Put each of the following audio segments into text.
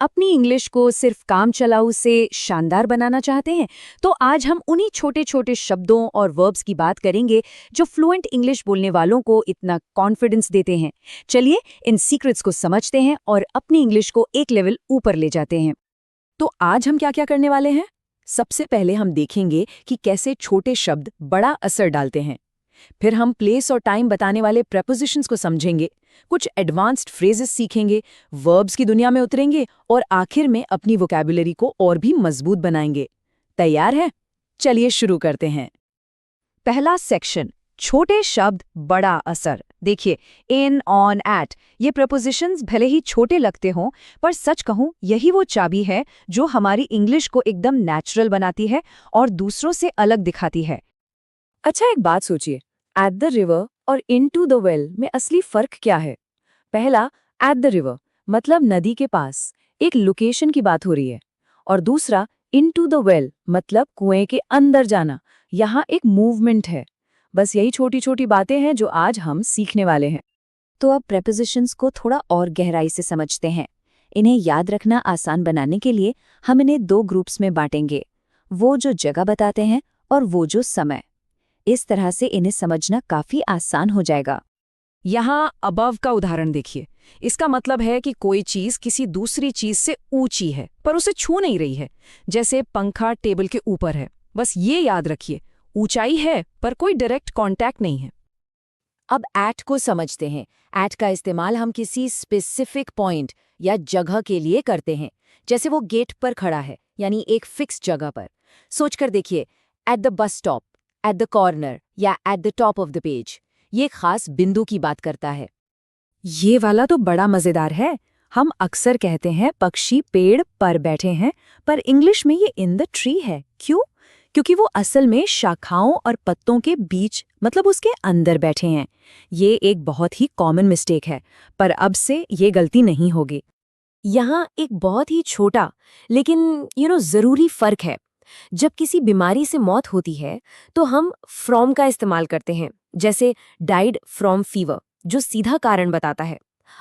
अपनी इंग्लिश को सिर्फ काम चलाऊ से शानदार बनाना चाहते हैं तो आज हम उन्हीं छोटे छोटे शब्दों और वर्ब्स की बात करेंगे जो फ्लुएंट इंग्लिश बोलने वालों को इतना कॉन्फिडेंस देते हैं। चलिए इन सीक्रेट्स को समझते हैं और अपनी इंग्लिश को एक लेवल ऊपर ले जाते हैं। तो आज हम क्या क्या करने वाले हैं? सबसे पहले हम देखेंगे कि कैसे छोटे शब्द बड़ा असर डालते हैं। फिर हम प्लेस और टाइम बताने वाले प्रेपोजिशंस को समझेंगे, कुछ एडवांस्ड फ्रेजेस सीखेंगे, वर्ब्स की दुनिया में उतरेंगे और आखिर में अपनी वोकैबुलरी को और भी मजबूत बनाएंगे। तैयार है? चलिए शुरू करते हैं। पहला सेक्शन, छोटे शब्द बड़ा असर। देखिए, इन, ऑन, एट ये प्रपोजिशंस भले ही छोटे लगते हों, पर सच कहूं यही वो चाबी है जो हमारी इंग्लिश को एकदम नेचुरल बनाती है और दूसरों से अलग दिखाती है। अच्छा, एक बात सोचिए, एट द रिवर और इनटू द वेल में असली फर्क क्या है? पहला, एट द रिवर मतलब नदी के पास, एक लोकेशन की बात हो रही है, और दूसरा इनटू द वेल मतलब कुएं के अंदर जाना, यहाँ एक मूवमेंट है। बस यही छोटी छोटी बातें हैं जो आज हम सीखने वाले हैं। तो अब प्रेपोजिशंस को थोड़ा और गहराई से समझते हैं। इन्हें याद रखना आसान बनाने के लिए हम इन्हें दो ग्रुप्स में बांटेंगे, वो जो जगह बताते हैं और वो जो समय। इस तरह से इन्हें समझना काफी आसान हो जाएगा। यहाँ अबव का उदाहरण देखिए। इसका मतलब है कि कोई चीज किसी दूसरी चीज से ऊंची है पर उसे छू नहीं रही है, जैसे पंखा टेबल के ऊपर है। बस ये याद रखिए, ऊंचाई है पर कोई डायरेक्ट कांटेक्ट नहीं है। अब एट को समझते हैं। एट का इस्तेमाल हम किसी स्पेसिफिक पॉइंट या जगह के लिए करते हैं, जैसे वो गेट पर खड़ा है, यानी एक फिक्स जगह पर। सोचकर देखिए, at the bus stop, at the corner या at the top of the page. ये खास बिंदु की बात करता है। ये वाला तो बड़ा मजेदार है। हम अक्सर कहते हैं पक्षी पेड़ पर बैठे हैं, पर इंग्लिश में ये इन द ट्री है। क्यों? क्योंकि वो असल में शाखाओं और पत्तों के बीच मतलब उसके अंदर बैठे हैं। ये एक बहुत ही कॉमन मिस्टेक है, पर अब से ये गलती नहीं होगी। यहाँ एक बहुत ही छोटा लेकिन जरूरी फर्क है। जब किसी बीमारी से मौत होती है तो हम फ्रॉम का इस्तेमाल करते हैं, जैसे डाइड फ्रॉम फीवर, जो सीधा कारण बताता है।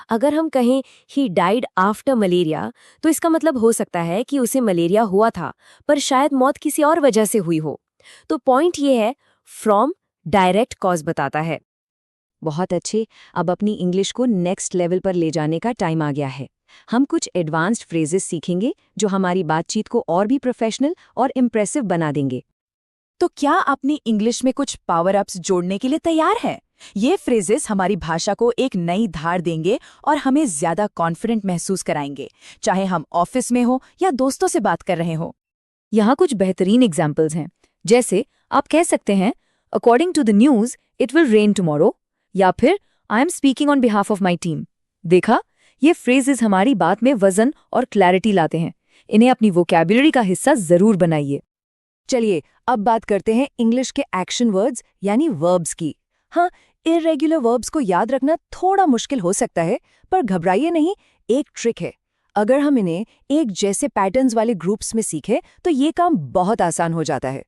अगर हम कहें ही डाइड आफ्टर मलेरिया, तो इसका मतलब हो सकता है कि उसे मलेरिया हुआ था, पर शायद मौत किसी और वजह से हुई हो। तो पॉइंट ये है, फ्रॉम डायरेक्ट कॉज बताता है। बहुत अच्छे, अब अपनी इंग्लिश को नेक्स्ट लेवल पर ले जाने का टाइम आ गया है। हम कुछ एडवांस्ड फ्रेजेस सीखेंगे जो हमारी बातचीत को और भी प्रोफेशनल और इम्प्रेसिव बना देंगे। तो क्या अपनी इंग्लिश में कुछ पावर अप्स जोड़ने के लिए तैयार है? ये फ्रेजेस हमारी भाषा को एक नई धार देंगे और हमें ज्यादा कॉन्फिडेंट महसूस कराएंगे, चाहे हम ऑफिस में हो या दोस्तों से बात कर रहे हो। यहाँ कुछ बेहतरीन एग्जाम्पल्स हैं, जैसे आप कह सकते हैं, according to the news it will rain tomorrow, या फिर I am speaking on behalf of my team. देखा, ये फ्रेजेस हमारी बात में वजन और क्लैरिटी लाते हैं। इन्हें अपनी वोकैबुलरी का हिस्सा जरूर बनाइए। चलिए अब बात करते हैं इंग्लिश के एक्शन वर्ड्स यानी वर्ब्स की। हाँ, इर्रेगुलर वर्ब्स को याद रखना थोड़ा मुश्किल हो सकता है, पर घबराइए नहीं, एक ट्रिक है। अगर हम इन्हें एक जैसे पैटर्न्स वाले ग्रुप्स में सीखें तो ये काम बहुत आसान हो जाता है।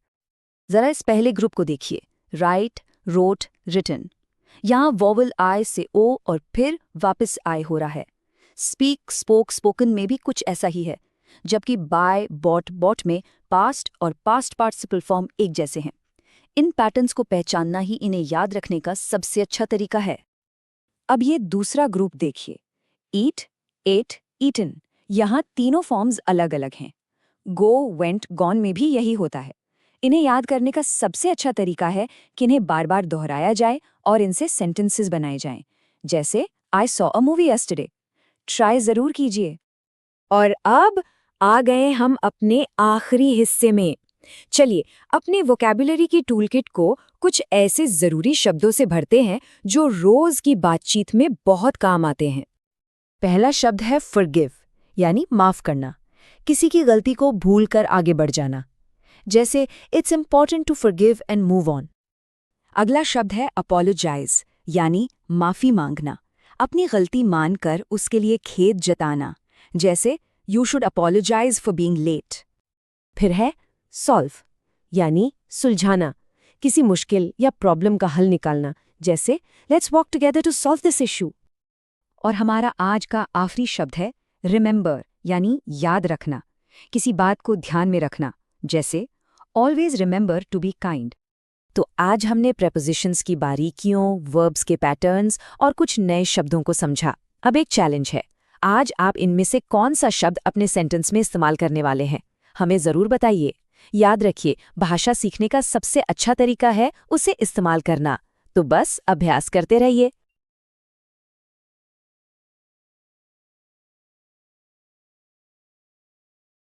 जरा इस पहले ग्रुप को देखिए, राइट, रोट, रिटन। यहाँ वॉवल आई से ओ और फिर वापस आई हो रहा है। स्पीक, स्पोक, स्पोकन में भी कुछ ऐसा ही है, जबकि बाय, बॉट, बॉट में पास्ट और पास्ट पार्टिसिपल फॉर्म एक जैसे हैं। इन पैटर्न्स को पहचानना ही इन्हें याद रखने का सबसे अच्छा तरीका है। अब ये दूसरा ग्रुप देखिए, ईट, एट, ईटन। यहाँ तीनों फॉर्म्स अलग अलग हैं। गो, वेंट, गॉन में भी यही होता है। इन्हें याद करने का सबसे अच्छा तरीका है कि इन्हें बार बार दोहराया जाए और इनसे सेंटेंसेस बनाए जाएं, जैसे I saw a movie yesterday. Try जरूर कीजिए। और अब आ गए हम अपने आखिरी हिस्से में। चलिए अपने वोकैबुलरी की टूलकिट को कुछ ऐसे जरूरी शब्दों से भरते हैं जो रोज की बातचीत में बहुत काम आते हैं। पहला शब्द है फॉरगिव, यानी माफ करना, किसी की गलती को भूलकर आगे बढ़ जाना, जैसे it's important to forgive and move on. अगला शब्द है अपोलोजाइज, यानी माफी मांगना, अपनी गलती मानकर उसके लिए खेद जताना, जैसे you should apologise for being late. फिर है सॉल्व, यानी सुलझाना, किसी मुश्किल या प्रॉब्लम का हल निकालना, जैसे let's work together to solve this issue. और हमारा आज का आखिरी शब्द है रिमेंबर, यानी याद रखना, किसी बात को ध्यान में रखना, जैसे always remember to be kind. तो आज हमने प्रेपोजिशंस की बारीकियों, वर्ब्स के पैटर्न्स और कुछ नए शब्दों को समझा। अब एक चैलेंज है, आज आप इनमें से कौन सा शब्द अपने सेंटेंस में इस्तेमाल करने वाले हैं, हमें ज़रूर बताइए। याद रखिए, भाषा सीखने का सबसे अच्छा तरीका है उसे इस्तेमाल करना। तो बस अभ्यास करते रहिए।